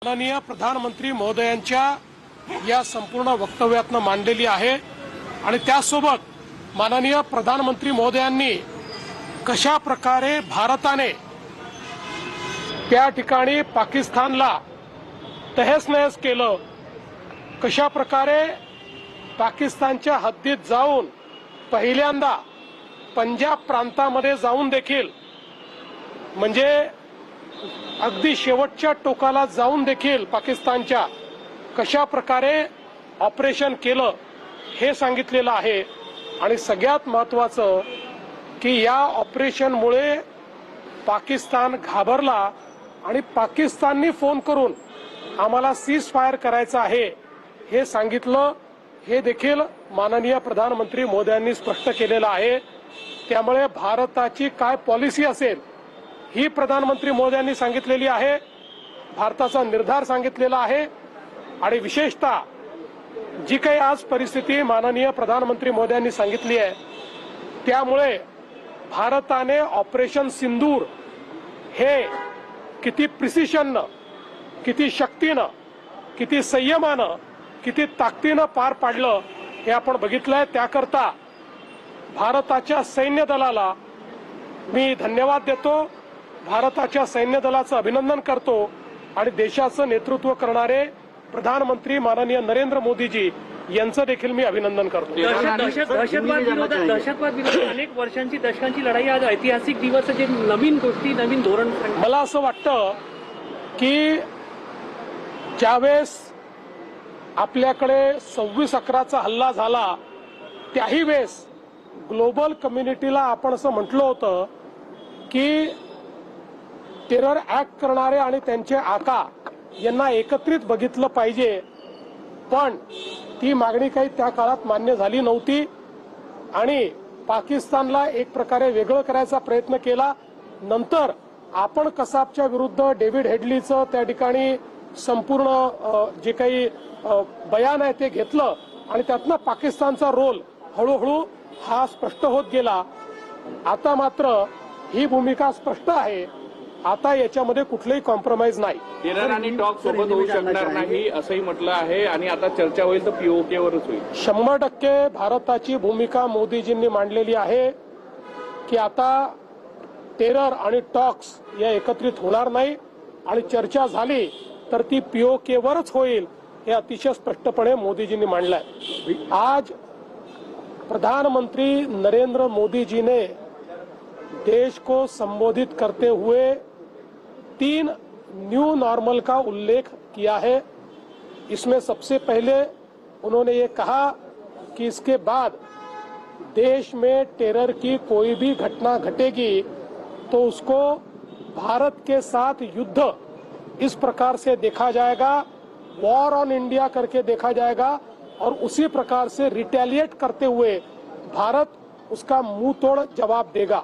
माननीय प्रधानमंत्री महोदयांच्या या संपूर्ण वक्तव्यातनं मांडलेली आहे आणि त्यासोबत माननीय प्रधानमंत्री महोदयांनी कशा प्रकारे भारताने त्या ठिकाणी पाकिस्तानला तहस-नहस केलं, कशा प्रकारे पाकिस्तानच्या हद्दीत जाऊन पहिल्यांदा पंजाब प्रांतामध्ये जाऊन देखील म्हणजे अगदी शेवटच्या टोकाला जाऊन देखील पाकिस्तानच्या कशा प्रकारे ऑपरेशन केलं हे सांगितलेलं आहे। आणि सगळ्यात महत्त्वाचं की या ऑपरेशनमुळे पाकिस्तान घाबरला आणि पाकिस्तानने फोन करून आम्हाला सीज फायर करायचं आहे हे सांगितलं। हे देखील माननीय प्रधानमंत्री मोदयांनी स्पष्ट केलेलं आहे। त्यामुळे भारताची काय पॉलिसी असेल ही प्रधानमंत्री मोदयांनी सांगितलेली आहे, भारताचा निर्धार सांगितलेला आहे। आणि विशेषतः जी काही आज परिस्थिती माननीय प्रधानमंत्री मोदयांनी सांगितली आहे त्यामुळे भारताने ऑपरेशन सिंदूर हे किती प्रिसिशननं, किती शक्तीनं, किती संयमानं, किती ताकदीनं पार पाडलं हे आपण बघितलंय। त्याकरता भारताच्या सैन्य दलाला मी धन्यवाद देतो, भारताच्या सैन्य दलाचं अभिनंदन करतो आणि देशाचं नेतृत्व करणारे प्रधानमंत्री माननीय नरेंद्र मोदीजी यांचं देखील मी अभिनंदन करतो। दहशतवाद विरोधात अनेक वर्षांची दशकांची लढाई आज ऐतिहासिक दिवस जे नवीन गोष्टी नवीन धोरण मला असं वाटतं की ज्यावेळेस आपल्याकडे 26/11चा हल्ला झाला त्याही वेळेस ग्लोबल कम्युनिटीला आपण असं म्हटलं होतं की टेरर ऍक्ट करणारे आणि त्यांचे आका यांना एकत्रित बघितलं पाहिजे, पण ती मागणी काही त्या काळात मान्य झाली नव्हती आणि पाकिस्तानला एक प्रकारे वेगळं करायचा प्रयत्न केला। नंतर आपण कसाबच्या विरुद्ध डेव्हिड हेडलीचं त्या ठिकाणी संपूर्ण जे काही बयान आहे ते घेतलं आणि त्यातनं पाकिस्तानचा रोल हळूहळू हा स्पष्ट होत गेला। आता मात्र ही भूमिका स्पष्ट आहे, आता याच्यामध्ये कुठलेही कॉम्प्रोमाइज नाही। टेरर आणि टॉक सोबत होऊ शकणार नाही असंही म्हटलं आहे आणि आता चर्चा होईल तर पीओके वरच होईल। 100% भारताची भूमिका मोदीजींनी मांडलेली आहे की आता टेरर आणि टॉक्स या एकत्रित होणार नाही आणि चर्चा झाली तर ती पीओके वरच होईल हे अतिशय स्पष्टपणे मोदीजींनी मांडलंय। आज प्रधानमंत्री नरेंद्र मोदी जी ने देश को संबोधित करते हुए 3 न्यू नॉर्मल का उल्लेख किया है। इसमें सबसे पहले उन्होंने ये कहा कि इसके बाद देश में टेरर की कोई भी घटना घटेगी तो उसको भारत के साथ युद्ध इस प्रकार से देखा जाएगा, वॉर ऑन इंडिया करके देखा जाएगा और उसी प्रकार से रिटेलिएट करते हुए भारत उसका मुंह तोड़ जवाब देगा।